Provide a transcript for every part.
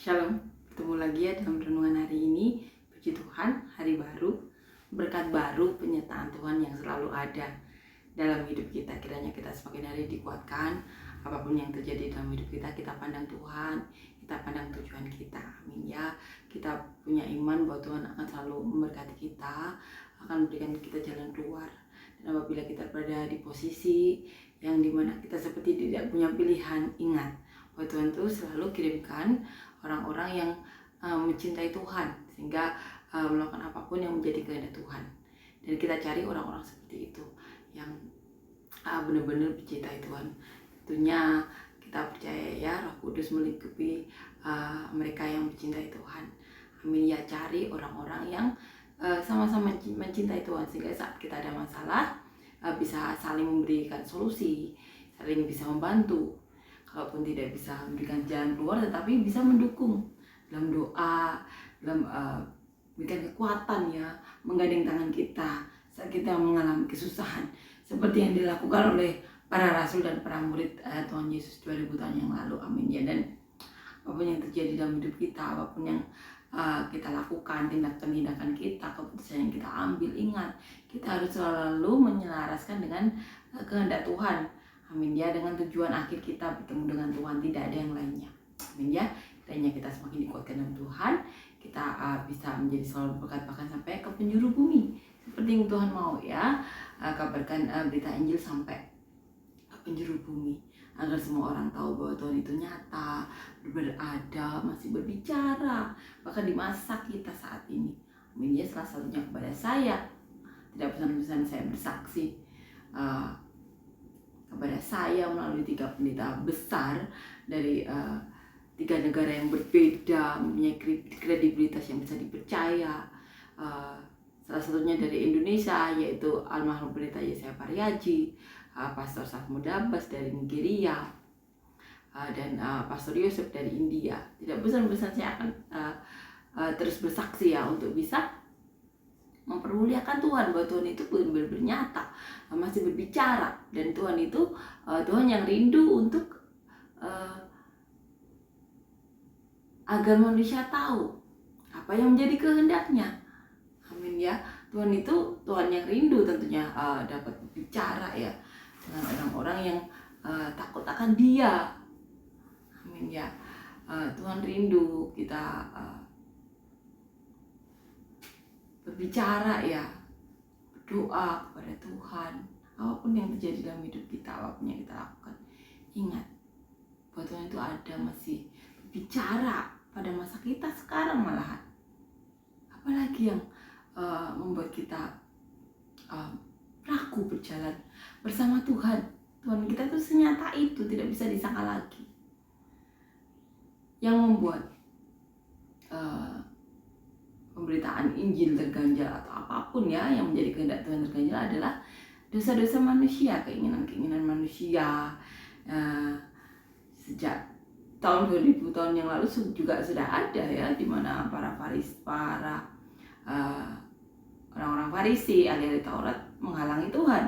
Shalom, bertemu lagi ya dalam renungan hari ini. Puji Tuhan, hari baru, berkat baru, penyertaan Tuhan yang selalu ada dalam hidup kita. Kiranya kita semakin hari dikuatkan. Apapun yang terjadi dalam hidup kita, kita pandang Tuhan, kita pandang tujuan kita. Amin ya. Kita punya iman bahwa Tuhan akan selalu memberkati kita, akan memberikan kita jalan keluar. Dan apabila kita berada di posisi yang dimana kita seperti tidak punya pilihan, ingat bahwa Tuhan itu selalu kirimkan orang-orang yang mencintai Tuhan sehingga melakukan apapun yang menjadi kehendak Tuhan. Dan kita cari orang-orang seperti itu yang benar-benar mencintai Tuhan. Tentunya kita percaya ya Roh Kudus melingkupi mereka yang mencintai Tuhan. Amin ya, cari orang-orang yang sama-sama mencintai Tuhan sehingga saat kita ada masalah bisa saling memberikan solusi, saling bisa membantu. Kalaupun tidak bisa memberikan jalan keluar, tetapi bisa mendukung dalam doa, dalam memberikan kekuatan ya, menggandeng tangan kita saat kita mengalami kesusahan, seperti yang dilakukan oleh para rasul dan para murid Tuhan Yesus 2000 tahun yang lalu. Amin ya. Dan apapun yang terjadi dalam hidup kita, apapun yang kita lakukan, tindakan kita, keputusan yang kita ambil, ingat kita harus selalu menyelaraskan dengan kehendak Tuhan. Amin ya, dengan tujuan akhir kita bertemu dengan Tuhan, tidak ada yang lainnya. Amin ya, kiranya kita semakin dikuatkan dalam Tuhan, kita bisa menjadi selalu berkat bahkan sampai ke penjuru bumi, seperti yang Tuhan mau ya. Kabarkan berita Injil sampai ke penjuru bumi, agar semua orang tahu bahwa Tuhan itu nyata, berada, masih berbicara, bahkan di masa kita saat ini. Amin ya, salah satunya kepada saya, tidak pesan-pesan saya bersaksi kepada saya melalui 3 pendeta besar dari 3 negara yang berbeda, mempunyai kredibilitas yang bisa dipercaya. Salah satunya dari Indonesia, yaitu almarhum pendeta Yesaya Pariaji, Pastor Safmo Dabas dari Nigeria, dan Pastor Yosef dari India. Tidak bosan-bosan saya akan terus bersaksi ya, untuk bisa mempermuliakan Tuhan, bahwa Tuhan itu benar-benar nyata, masih berbicara, dan Tuhan itu Tuhan yang rindu untuk agar manusia tahu apa yang menjadi kehendaknya. Amin ya. Tuhan itu Tuhan yang rindu tentunya dapat berbicara ya dengan orang-orang yang takut akan Dia. Amin ya. Tuhan rindu kita berbicara ya, berdoa kepada Tuhan. Apapun yang terjadi dalam hidup kita, apapun yang kita lakukan, ingat bahwa Tuhan itu ada, masih berbicara pada masa kita sekarang malahan. Apalagi yang membuat kita ragu berjalan bersama Tuhan. Tuhan kita itu senyata itu, tidak bisa disangka lagi. Yang membuat pemberitaan Injil terganjal atau apapun ya yang menjadi kehendak Tuhan terganjal adalah dosa-dosa manusia, keinginan-keinginan manusia. Sejak tahun 2000 tahun yang lalu juga sudah ada ya, di mana para orang-orang Farisi, ahli Taurat menghalangi Tuhan.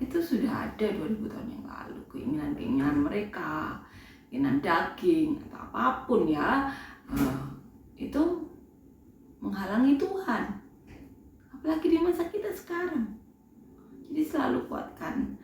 Itu sudah ada 2000 tahun yang lalu, keinginan-keinginan mereka, keinginan daging atau apapun ya, itu menghalangi Tuhan. Apalagi di masa kita sekarang. Jadi selalu kuatkan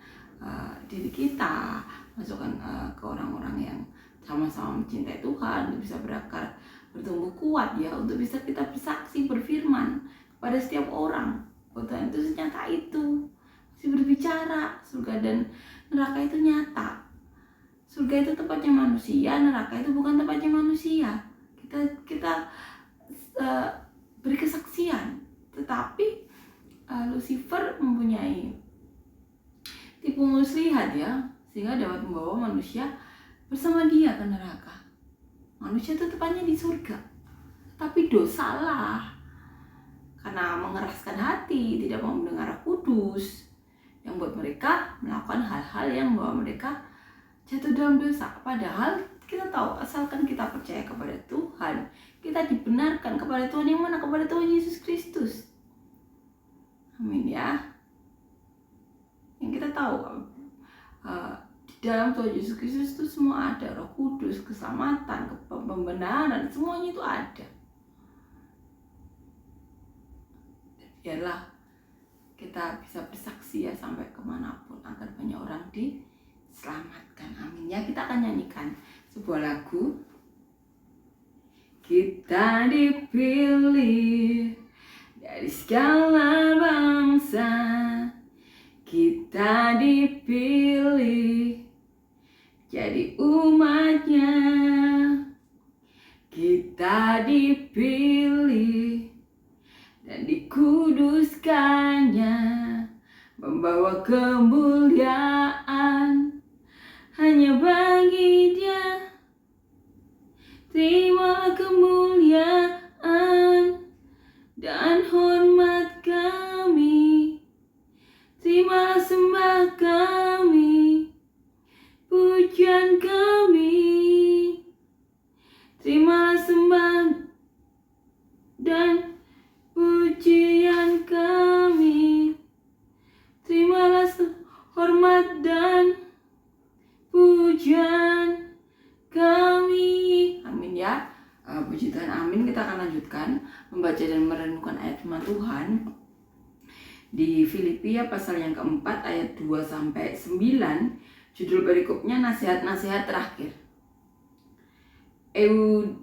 diri kita, masukkan ke orang-orang yang sama-sama mencintai Tuhan, untuk bisa berakar, bertumbuh kuat ya, untuk bisa kita bersaksi, berfirman kepada setiap orang bahwa Tuhan itu senyata itu, masih berbicara. Surga dan neraka itu nyata. Surga itu tempatnya manusia, neraka itu bukan tempatnya manusia. Kita beri kesaksian, tetapi Lucifer mempunyai tipu muslihat ya, sehingga dapat membawa manusia bersama dia ke neraka. Manusia itu tepatnya di surga, tapi dosalah karena mengeraskan hati, tidak mau mendengar Roh Kudus, yang buat mereka melakukan hal-hal yang membawa mereka jatuh dalam dosa. Padahal kita tahu, asalkan kita percaya kepada Tuhan, kita dibenarkan kepada Tuhan yang mana? Kepada Tuhan Yesus Kristus. Amin ya. Yang kita tahu dalam Tuhan Yesus Kristus itu semua ada. Roh Kudus, keselamatan, pembenaran, semuanya itu ada. Biarlah kita bisa bersaksi ya sampai kemanapun agar banyak orang diselamatkan. Amin ya. Kita akan nyanyikan sebuah lagu. Kita dipilih dari segala bangsa, kita dipilih jadi umatnya, kita dipilih dan dikuduskannya, membawa kemuliaan hanya bagi Dia. Terimalah kemuliaan dan hormat kami, terimalah sembah kami, pujian kami, terimalah sembah dan pujian kami, terimalah hormat dan pujian kami. Amin ya. Puji Tuhan, amin. Kita akan lanjutkan membaca dan merenungkan ayat firman Tuhan di Filipi pasal yang keempat ayat 2-9. Judul perikopnya nasihat-nasihat terakhir. Eudia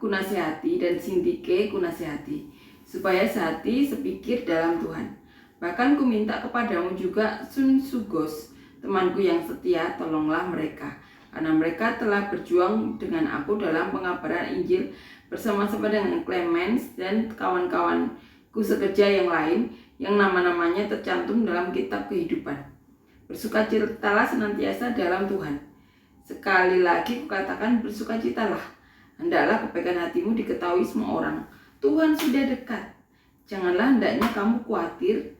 kunasihati dan Sintike kunasihati, supaya sehati sepikir dalam Tuhan. Bahkan ku minta kepadamu juga Sunsugos, temanku yang setia, tolonglah mereka, karena mereka telah berjuang dengan aku dalam pengabaran Injil bersama-sama dengan Clemens dan kawan-kawanku sekerja yang lain yang nama-namanya tercantum dalam kitab kehidupan. Bersukacitalah senantiasa dalam Tuhan. Sekali lagi kukatakan, bersukacitalah. Hendaklah kebaikan hatimu diketahui semua orang. Tuhan sudah dekat. Janganlah hendaknya kamu khawatir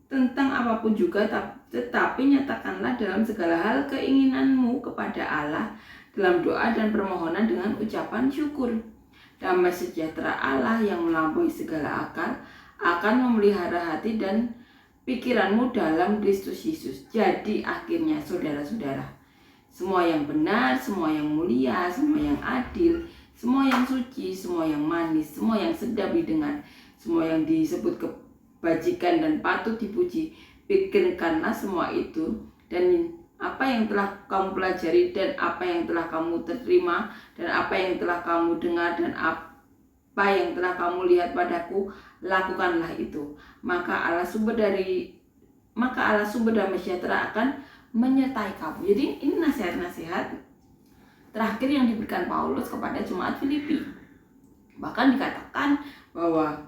tentang apapun juga, tetapi nyatakanlah dalam segala hal keinginanmu kepada Allah dalam doa dan permohonan dengan ucapan syukur. Damai sejahtera Allah yang melampaui segala akal akan memelihara hati dan pikiranmu dalam Kristus Yesus. Jadi akhirnya saudara-saudara, semua yang benar, semua yang mulia, semua yang adil, semua yang suci, semua yang manis, semua yang sedap didengar, semua yang disebut kebajikan dan patut dipuji, pikirkanlah semua itu, dan apa yang telah kamu pelajari dan apa yang telah kamu terima dan apa yang telah kamu dengar dan apa yang telah kamu lihat padaku, lakukanlah itu. Maka Allah sumber damai sejahtera akan menyertai kamu. Jadi ini nasihat-nasihat terakhir yang diberikan Paulus kepada jemaat Filipi. Bahkan dikatakan bahwa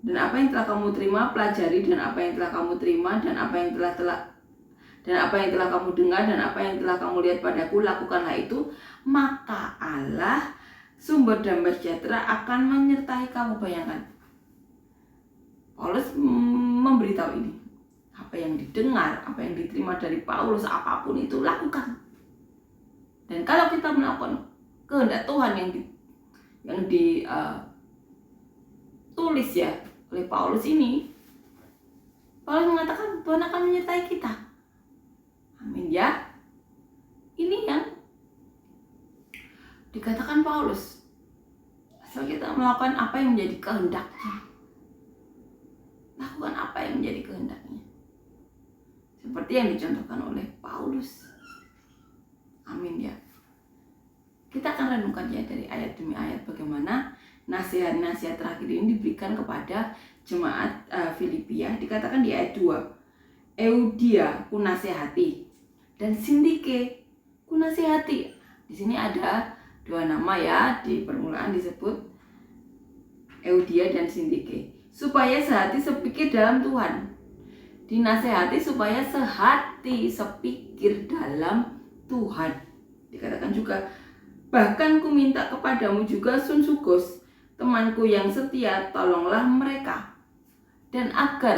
dan apa yang telah kamu terima pelajari, dan apa yang telah kamu terima dan apa yang telah kamu dengar dan apa yang telah kamu lihat padaku, lakukanlah itu, maka Allah sumber damai sejahtera akan menyertai kamu. Bayangkan, Paulus memberitahu ini. Apa yang didengar, apa yang diterima dari Paulus, apapun itu lakukan. Dan kalau kita melakukan kehendak Tuhan yang ditulis ya oleh Paulus ini, Paulus mengatakan Tuhan akan menyertai kita. Amin ya. Ini yang dikatakan Paulus. Asal kita melakukan apa yang menjadi kehendaknya. Lakukan apa yang menjadi kehendaknya. Seperti yang dicontohkan oleh Paulus. Amin ya. Kita akan renungkan ya dari ayat demi ayat bagaimana nasihat-nasihat terakhir ini diberikan kepada jemaat Filipi. Dikatakan di ayat 2, Eudia kunasihati dan Sintike kunasihati. Di sini ada dua nama ya, di permulaan disebut Eudia dan Sintike, supaya sehati sepikir dalam Tuhan. Dinasihati supaya sehati sepikir dalam Tuhan. Dikatakan juga, bahkan ku minta kepadamu juga Sunsugos, temanku yang setia, tolonglah mereka. Dan agar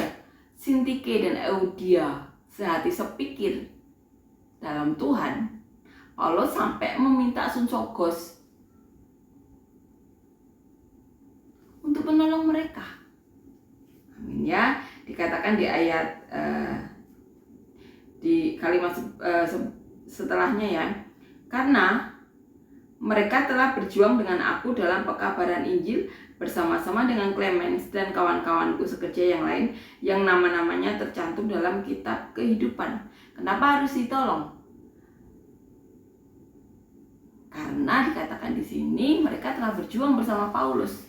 Sintike dan Eudia sehati sepikir dalam Tuhan, Paulus sampai meminta Sunsugos untuk menolong mereka. Amin ya. Dikatakan di ayat kalimat setelahnya ya. Karena mereka telah berjuang dengan aku dalam pekabaran Injil bersama-sama dengan Clemens dan kawan-kawanku sekerja yang lain yang nama-namanya tercantum dalam kitab kehidupan. Kenapa harus ditolong? Karena dikatakan di sini mereka telah berjuang bersama Paulus,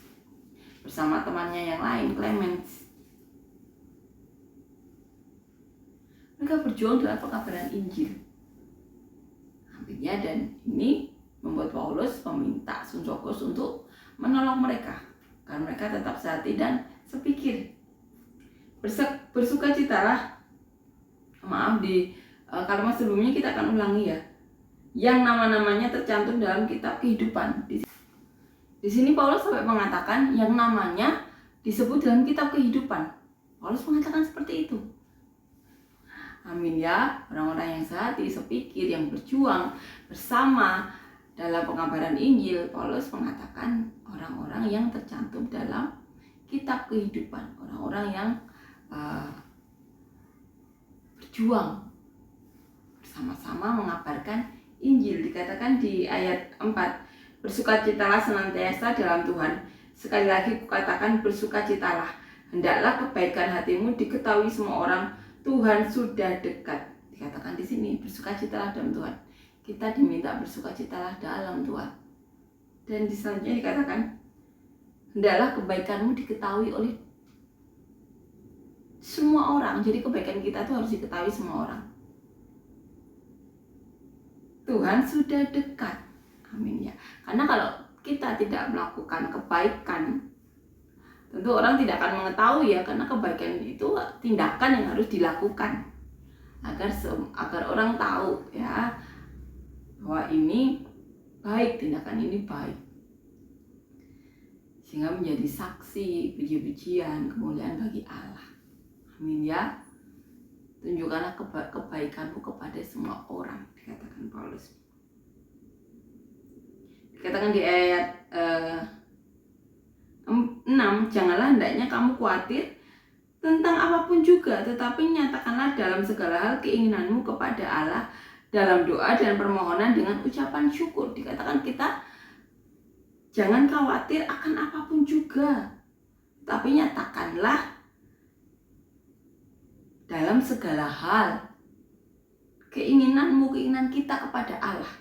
bersama temannya yang lain, Clemens. Mereka berjuang dalam pekabaran Injil. Artinya, dan ini membuat Paulus meminta Sunzokos untuk menolong mereka, karena mereka tetap sehati dan sepikir. Bersukacitalah. Maaf, di kalimat sebelumnya kita akan ulangi ya. Yang nama-namanya tercantum dalam kitab kehidupan. Di sini Paulus sampai mengatakan yang namanya disebut dalam kitab kehidupan. Paulus mengatakan seperti itu. Amin ya, orang-orang yang sehati, sepikir, yang berjuang bersama dalam pengabaran Injil. Paulus mengatakan orang-orang yang tercantum dalam kitab kehidupan, orang-orang yang berjuang bersama-sama mengabarkan Injil. Dikatakan di ayat 4, bersukacitalah senantiasa dalam Tuhan. Sekali lagi kukatakan, bersukacitalah. Hendaklah kebaikan hatimu diketahui semua orang, Tuhan sudah dekat. Dikatakan di sini, bersukacitalah dalam Tuhan. Kita diminta bersukacitalah dalam Tuhan. Dan di selanjutnya dikatakan, hendaklah kebaikanmu diketahui oleh semua orang. Jadi kebaikan kita itu harus diketahui semua orang. Tuhan sudah dekat. Amin ya. Karena kalau kita tidak melakukan kebaikan, tentu orang tidak akan mengetahui ya, karena kebaikan itu tindakan yang harus dilakukan agar orang tahu ya bahwa ini baik, tindakan ini baik, sehingga menjadi saksi, puji-pujian, kemuliaan bagi Allah. Amin ya. Tunjukkanlah kebaikanmu kepada semua orang, dikatakan Paulus. Dikatakan di ayat 6, janganlah hendaknya kamu khawatir tentang apapun juga, tetapi nyatakanlah dalam segala hal keinginanmu kepada Allah dalam doa dan permohonan dengan ucapan syukur. Dikatakan kita jangan khawatir akan apapun juga, tapi nyatakanlah dalam segala hal keinginan kita kepada Allah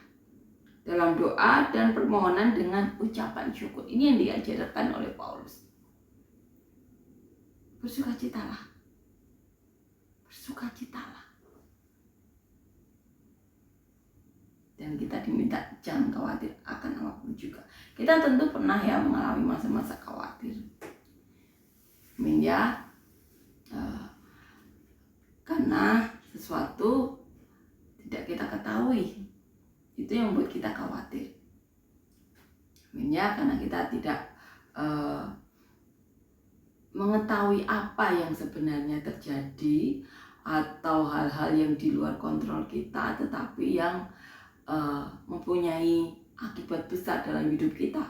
dalam doa dan permohonan dengan ucapan syukur. Ini yang diajarkan oleh Paulus. Bersukacitalah. Bersukacitalah. Dan kita diminta jangan khawatir akan apapun juga. Kita tentu pernah ya mengalami masa-masa khawatir. Amin ya. Karena sesuatu tidak kita ketahui, itu yang membuat kita khawatir. Amin ya, karena kita tidak mengetahui apa yang sebenarnya terjadi, atau hal-hal yang di luar kontrol kita, tetapi yang mempunyai akibat besar dalam hidup kita,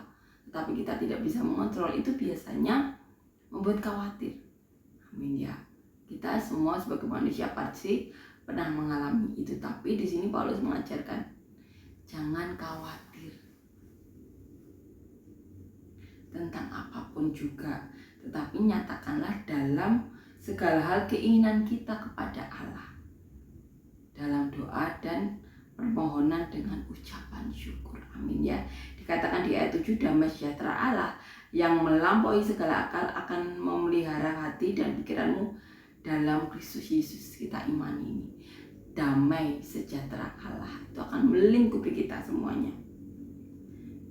tetapi kita tidak bisa mengontrol, itu biasanya membuat khawatir. Amin ya. Kita semua sebagai manusia pasti pernah mengalami itu, tapi di sini Paulus mengajarkan jangan khawatir tentang apapun juga, tetapi nyatakanlah dalam segala hal keinginan kita kepada Allah dalam doa dan permohonan dengan ucapan syukur. Amin ya. Dikatakan di ayat 7, damai sejahtera Allah yang melampaui segala akal akan memelihara hati dan pikiranmu dalam Kristus Yesus. Kita imani ini. Damai sejahtera Allah itu akan melingkupi kita semuanya.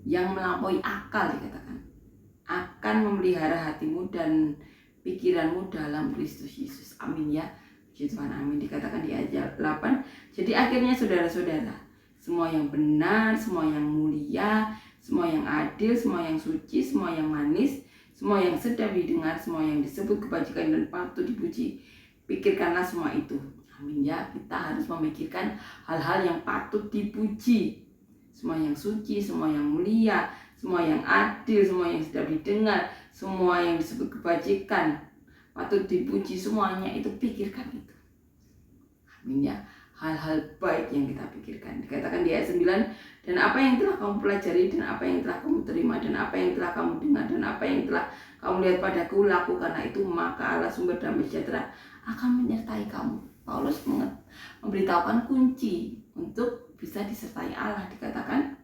Yang melampaui akal, dikatakan akan memelihara hatimu dan pikiranmu dalam Kristus Yesus. Amin ya. Puji Tuhan, amin. Dikatakan di ayat 8, jadi akhirnya saudara-saudara, semua yang benar, semua yang mulia, semua yang adil, semua yang suci, semua yang manis, semua yang sedap didengar, semua yang disebut kebajikan dan patut dipuji, pikirkanlah semua itu. Amin ya. Kita harus memikirkan hal-hal yang patut dipuji, semua yang suci, semua yang mulia, semua yang adil, semua yang sedap didengar, semua yang disebut kebajikan, patut dipuji, semuanya itu pikirkan itu. Amin ya. hal-hal baik yang kita pikirkan. Dikatakan di ayat 9, dan apa yang telah kamu pelajari, dan apa yang telah kamu terima, dan apa yang telah kamu dengar, dan apa yang telah kamu lihat padaku, lakukanlah itu, maka Allah sumber damai sejahtera akan menyertai kamu. Paulus memberitahukan kunci untuk bisa disertai Allah. Dikatakan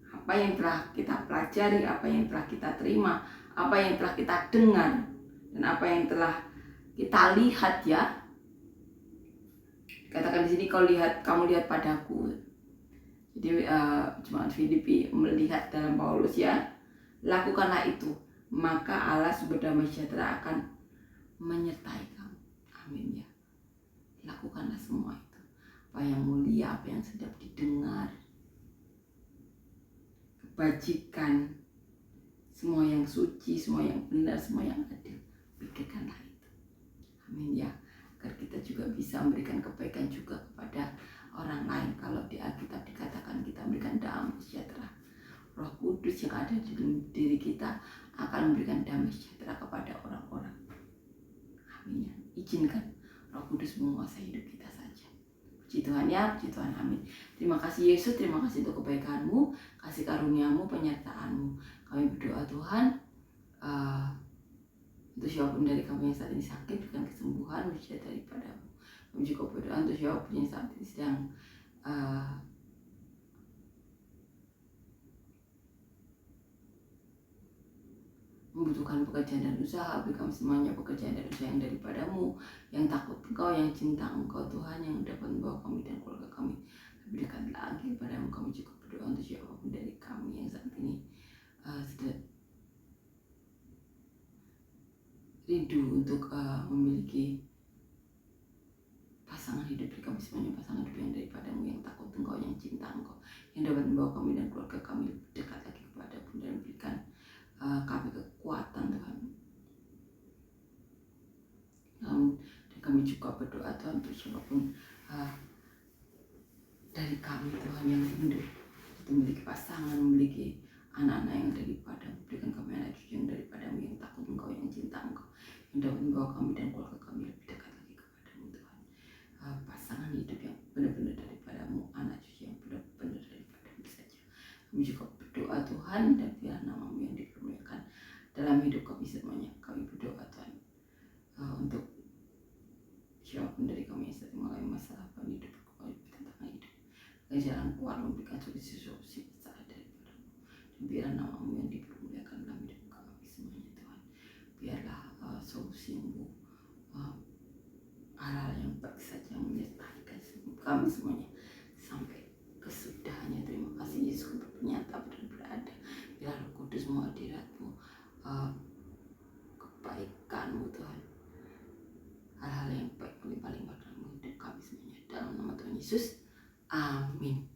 apa yang telah kita pelajari, apa yang telah kita terima, apa yang telah kita dengar, dan apa yang telah kita lihat, ya. Katakan di sini, kamu lihat padaku. Jadi jemaat Filipi melihat dalam Paulus, ya. Lakukanlah itu, maka Allah sumber damai sejahtera akan menyertai kamu. Amin, ya. Lakukanlah semua itu. Apa yang mulia, apa yang sedap didengar, kebajikan, semua yang suci, semua yang benar, semua yang adil, pikirkanlah itu. Amin, ya. Agar kita juga bisa memberikan kebaikan juga kepada orang lain. Kalau di Alkitab dikatakan kita memberikan damai sejahtera, Roh Kudus yang ada di dalam diri kita akan memberikan damai sejahtera kepada orang-orang. Amin, ya. Izinkan Roh Kudus menguasai hidup kita saja. Puji Tuhan, ya, puji Tuhan, amin. Terima kasih Yesus, terima kasih untuk kebaikan-Mu, kasih karunia-Mu, penyertaan-Mu. Kami berdoa Tuhan, untuk siapapun dari kami yang saat ini sakit, berikan kesembuhan, bersedia daripada-Mu. Kami juga berdoa untuk siapapun yang saat ini sedang membutuhkan pekerjaan dan usaha, beri kami semuanya pekerjaan dan usaha yang daripada-Mu, yang takut Engkau, yang cinta Engkau Tuhan, yang dapat membawa kami dan keluarga kami lebih dekat lagi kepada-Mu. Kami juga berdoa untuk siapapun dari kami yang saat ini sudah rindu untuk memiliki pasangan hidup. Beri kami semuanya pasangan hidup yang daripada-Mu, yang takut Engkau, yang cinta Engkau, yang dapat membawa kami dan keluarga kami lebih dekat lagi kepada-Mu, dan berikan kami kekuatan Tuhan. Dan kami juga berdoa Tuhan untuk siapapun dari kami Tuhan yang rindu untuk memiliki pasangan, memiliki anak-anak yang daripada-Mu. Berikan kami anak cucu yang daripada-Mu, yang takut Engkau, yang cinta Engkau, yang dapat membawa kami dan keluarga kami lebih dekat lagi kepada-Mu Tuhan. Pasangan hidup yang benar-benar daripada-Mu, anak cucu yang benar-benar daripada-Mu saja. Kami juga berdoa Tuhan, dan biar nama-Mu yang dipermuliakan dalam hidup kami semuanya. Kami berdoa Tuhan untuk siapapun dari kami yang sedang mengalami masalah hidup, tentang hidup, dan jalan keluar, memberikan solusi saat daripada-Mu. Dan biar nama-Mu yang dipermuliakan dalam hidup kami semuanya Tuhan. Biarlah solusi-Mu, hal-hal yang baik saja menyertai kami semuanya sampai kesudahannya. Terima kasih Yesus untuk menyata dan berada. Biar Roh Kudus hadirat-Mu, kebaikan-Mu Tuhan, hal-hal yang baik melimpah-limpah dalam hidup kami semuanya. Dalam nama Tuhan Yesus, amin.